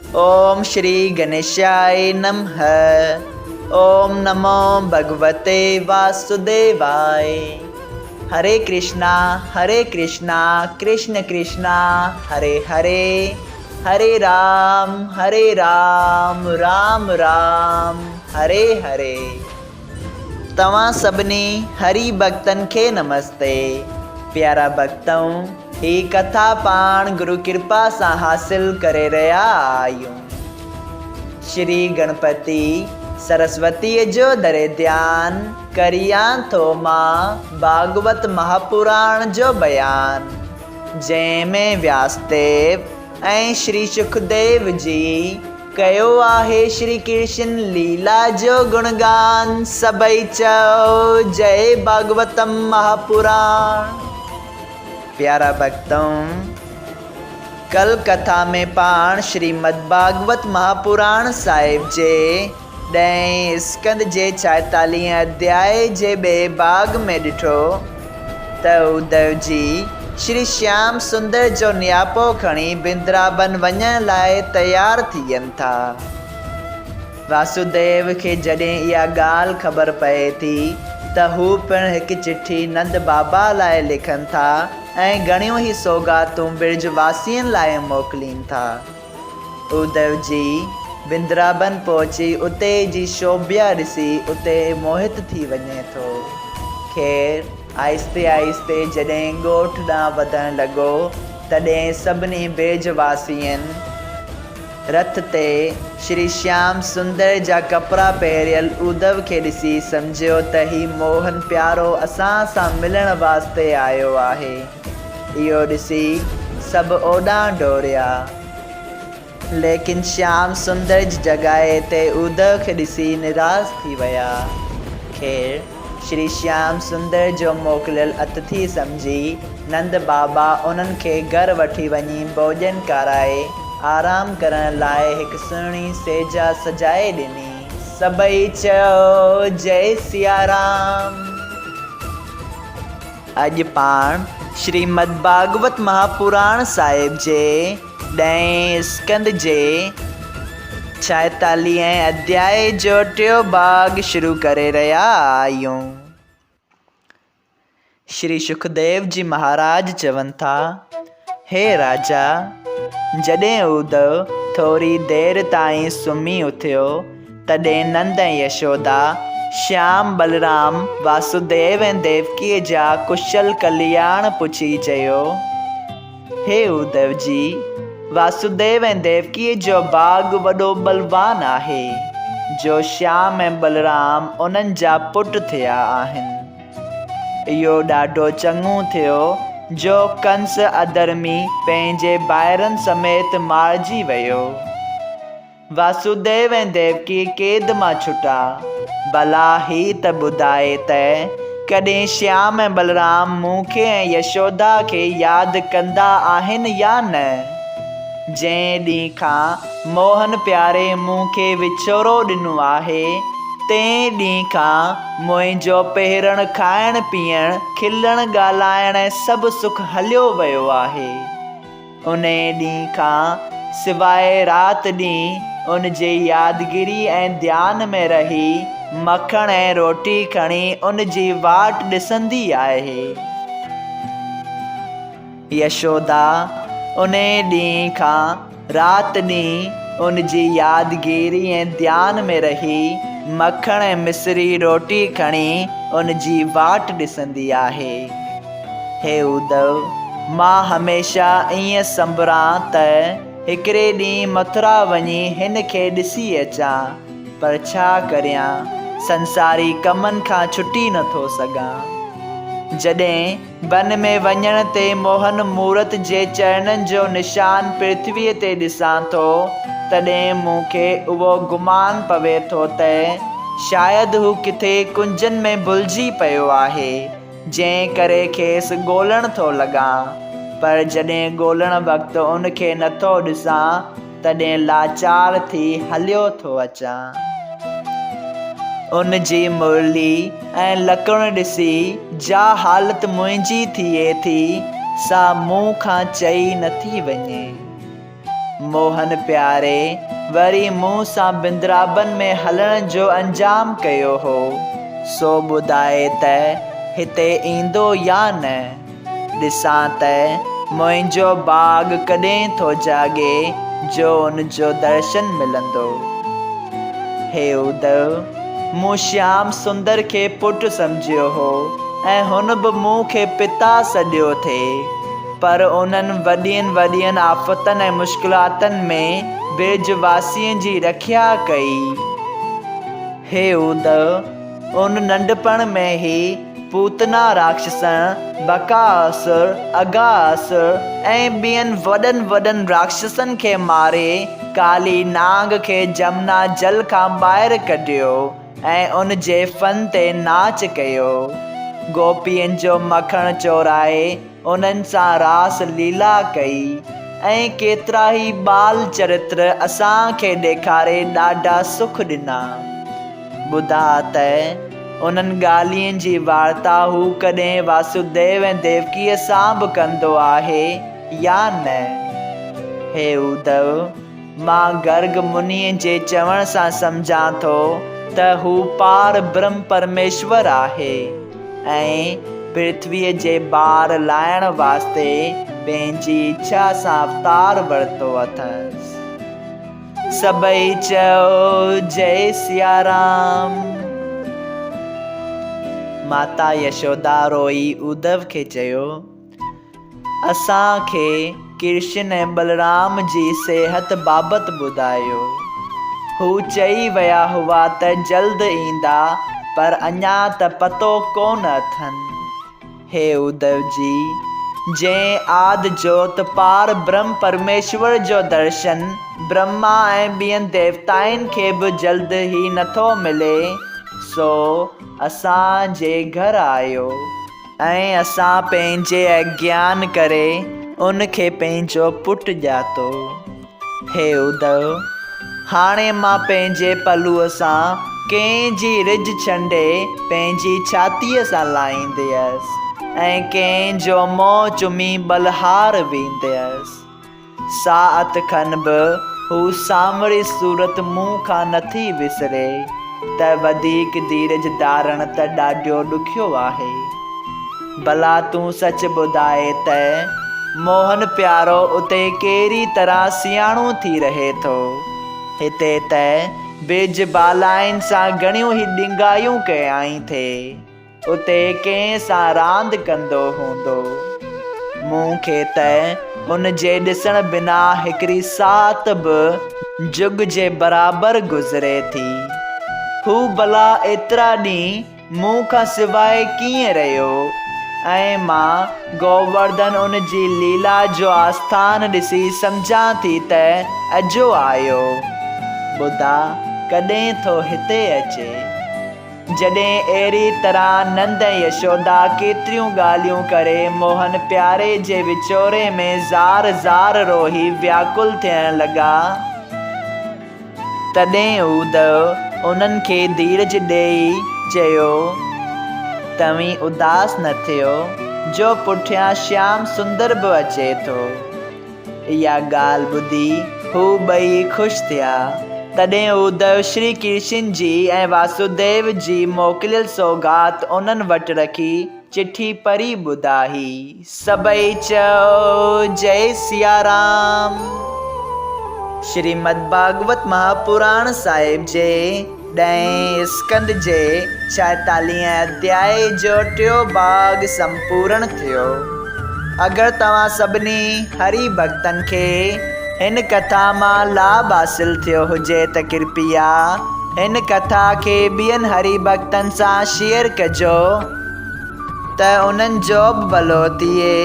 ओम श्री गणेशाय नमः। ओम नमो भगवते वासुदेवाय। हरे कृष्णा कृष्ण कृष्णा हरे हरे, हरे राम राम राम हरे हरे। तव्हां सभिनी हरि भक्तन खे नमस्ते। प्यारा भक्तों, ही कथा पाण गुरु कृपा सां हासिल करे रहा आहियूं। श्री गणपति सरस्वती जो दरे ध्यान करियां थो मां भागवत महापुराण जो बयान, जंहिंमें व्यासदेव ऐं श्री सुखदेव जी कयो आहे श्री कृष्ण लीला जो गुणगान। सभई चओ जय भागवतम महापुराण। प्यारा भक्तों, कल कथा में पाण श्रीमद् भागवत महापुराण साहिब जे 10 स्कंद जे 44 अध्याय जे बे भाग में ॾिठो त उद्धव जी श्री श्याम सुंदर जो नियापो खणी वृंदावन वञण लाइ तैयार थियनि था। वासुदेव खे जॾहिं इहा ॻाल्हि ख़बर पए थी त हू पिणु हिकु चिठी नंद बाबा लाइ लिखनि था ऐं घणियूं ई सौगातूं ब्रजवासियुनि लाइ मोकिलीनि था। उद्धव जी वृंदावन पहुची उते जी शोभा ॾिसी उते मोहित थी वञे थो। ख़ैर आहिस्ते आहिस्ते जॾहिं ॻोठ ॾांहुं वधणु लॻो तॾहिं सभिनी ब्रजवासियुनि रथ ते श्री श्याम सुंदर जा कपिड़ा पहिरियल उद्धव खे ॾिसी सम्झियो त ही मोहन प्यारो असां सां मिलण वास्ते आयो आहे। इहो ॾिसी सभु ओॾां डोड़िया, लेकिन श्याम सुंदर जी जॻहि ते उद्धव खे ॾिसी निराश थी विया। ख़ैर श्री श्याम सुंदर जो मोकिलियल अतिथि सम्झी नंद बाबा उन्हनि खे घर वठी वञी भोॼन कराए आराम करण लाइ हिकु सुहिणी सेजा सजाए ॾिनी। सभई चओ जय सिया राम। अॼु पाण श्रीमद् भागवत महापुराण साहिब जे 10 स्कंद जे 46 अध्याय जो 3 भाग शुरू करे रहिया आहियूं। श्री सुखदेव जी महाराज चवनि था, हे राजा, जॾहिं उद्धव थोरी देरि ताईं सुम्ही उथियो तॾहिं नंद ऐं यशोदा श्याम बलराम वासुदेव ऐं देवकीअ जा कुशल कल्याण पुछी चयो, हे उद्धव जी, वासुदेव ऐं देवकीअ जो बाग वॾो बलवान आहे जो श्याम ऐं बलराम उन्हनि जा पुट थिया आहिनि। इहो ॾाढो चङो थियो जो कंस अधर्मी पंहिंजे भाइरनि समेत मारिजी वियो। वासुदेव ऐं देवकी क़ैद मां छुटा। भला ही त ॿुधाए त कॾहिं श्याम ऐं बलराम मूंखे ऐं यशोदा खे यादि कंदा आहिनि या न। जंहिं ॾींहं खां मोहन प्यारे मूंखे विछोरो ॾिनो आहे तंहिं ॾींहं खां मुंहिंजो पहिरण खाइण पीअण खिलण ॻाल्हाइण ऐं सभु सुख हलियो वियो आहे। उन ॾींहं खां सवाइ राति ॾींहुं उन जे यादगिरी ऐं ध्यान में रही मखण ऐं रोटी खणी उन जी वाट ॾिसंदी आहे। यशोदा उन ॾींहं खां राति ॾींहुं उन जी यादगिरी ऐं ध्यान में रही मखण ऐं मिसरी रोटी खणी उन जी वाट ॾिसंदी आहे। हे उद्धव, मां हमेशह ईअं संभरां त हिकिड़े ॾींहुं मथुरा वञी हिन खे ॾिसी अचां, पर छा करियां, संसारी कमनि खां छुटी नथो सघां। जॾहिं वन में वञण ते मोहन मूरत जे चरणनि जो निशान पृथ्वीअ ते ॾिसां थो तॾहिं मूंखे उहो गुमान पवे थो त शायदि हू किथे कुंजनि में भुलिजी पियो आहे, जंहिं करे खेसि ॻोल्हण थो लॻां। पर जॾहिं ॻोल्हण वक़्तु उनखे नथो ॾिसां तॾहिं लाचार थी हलियो थो अचां। उन जी मुरली ऐं लकड़ ॾिसी जा हालत मुंहिंजी थिए थी सा मूं खां चई नथी वञे। मोहन प्यारे वरी मूं सां बिंद्राबन में हलण जो अंजाम कयो हो। सो ॿुधाए त हिते ईंदो या न। ॾिसां त मुंहिंजो बाग़ कॾहिं थो जाॻे जो उनजो दर्शन मिलंदो। हे उद्धव, मूं श्याम सुंदर खे पुटु सम्झियो हो ऐं हुन बि मूंखे पिता सॾियो थे, पर उन्हनि वॾियुनि आफ़तनि ऐं मुश्किलातनि में ब्रजवासियुनि जी रखिया कई। हे उद्धव, उन नंढपण में ही पूतना राक्षसनि बकासुर, अगासुर ऐं ॿियनि वॾनि राक्षसनि खे मारे काली नाग खे जमुना जल खां ॿाहिरि कढियो ऐं उन जे फन ते नाच कयो। गोपियुनि जो मखण चोराए उन्हनि सां रास लीला कई ऐं केतिरा ई बाल चरित्र असांखे ॾेखारे ॾाढा सुख ॾिना। ॿुधा त उन्हनि ॻाल्हियुनि जी वार्ता हू कॾहिं वासुदेव ऐं देवकीअ सां बि कंदो आहे या न। हे उद्धव, मां गर्ग मुनीअ जे चवण सां सम्झां थो त हू पार ब्रह्म परमेश्वर आहे ऐं पृथ्वीअ जे बार लाइण वास्ते पंहिंजी इच्छा सां अवतार वरितो अथसि। सभई चओ जय सिया राम। माता यशोदा रोई उद्धव खे चयो, असांखे कृष्ण ऐं बलराम जी सेहत बाबति ॿुधायो। हू चई विया हुआ त जल्द ईंदा, पर अञा त पतो कोन अथनि। हे उद्धव जी, जंहिं आदि जोत पार ब्रह्म परमेश्वर जो दर्शन ब्रह्मा ऐं ॿियनि देवताउनि खे बि जल्द ई नथो मिले, सो असांजे घर आयो ऐं असां पंहिंजे अज्ञान करे उनखे पंहिंजो पुटु ॼातो। हे उद्धव, हाणे मां पंहिंजे पलूअ सां कंहिंजी रिझ छंडे पंहिंजी छातीअ सां लाहींदी हुअसि ऐं कंहिंजो मों चुमी बलहार वेंदी हुअसि। साअत खन बि हू सामरी सूरत मुंहुं खां नथी विसरे त वधीक धीरज धारण त ॾाढो ॾुखियो आहे। भला तूं सच ॿुधाए त मोहन प्यारो उते कहिड़ी तरह सियाणो थी रहे थो। हिते त बिज बालाइन सां घणियूं ई ॾिंगायूं कयाई थे, उते कंहिं सां रांदि कंदो हूंदो। मूंखे त उन जे ॾिसण बिना हिकिड़ी सात बि जुग जे बराबरि गुज़रे थी। हू भला एतिरा ॾींहं मूं खां सवाइ कीअं रहियो ऐं मां गोवर्धन उन जी लीला जो आस्थान ॾिसी सम्झां थी त अजो आयो। ॿुधा कॾहिं थो हिते अचे। जॾहिं अहिड़ी तरह नंद ऐं यशोदा केतिरियूं ॻाल्हियूं करे मोहन प्यारे जे विचोरे में ज़ार रोही व्याकुल थियण लॻा, तॾहिं उद्धव उन्हनि खे धीरज ॾेई चयो, तव्हीं उदास न थियो जो पुठियां श्याम सुंदर बि अचे थो। इहा ॻाल्हि ॿुधी हू ॿई ख़ुशि थिया। तॾहिं उद्धव श्री कृष्ण जी ऐं वासुदेव जी मोकिलियल सौगात उन्हनि वटि रखी चिठी पढ़ी ॿुधाई। सभई चओ जय सिया राम। श्रीमद् भागवत महापुराण साहिब जे 10 स्कंद जे 46 अध्याय जो 3 भाग संपूर्ण थियो। अगरि तव्हां सभिनी हरि भक्तनि खे हिन कथा मां लाभ हासिल थियो हुजे त कृपया हिन कथा खे ॿियनि हरि भक्तनि सां शेयर कजो त उन्हनि जो बि भलो थिए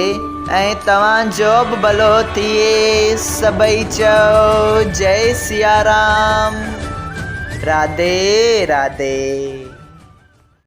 ऐं तव्हांजो बि भलो थिए। सभई चओ जय सिया राम। राधे राधे।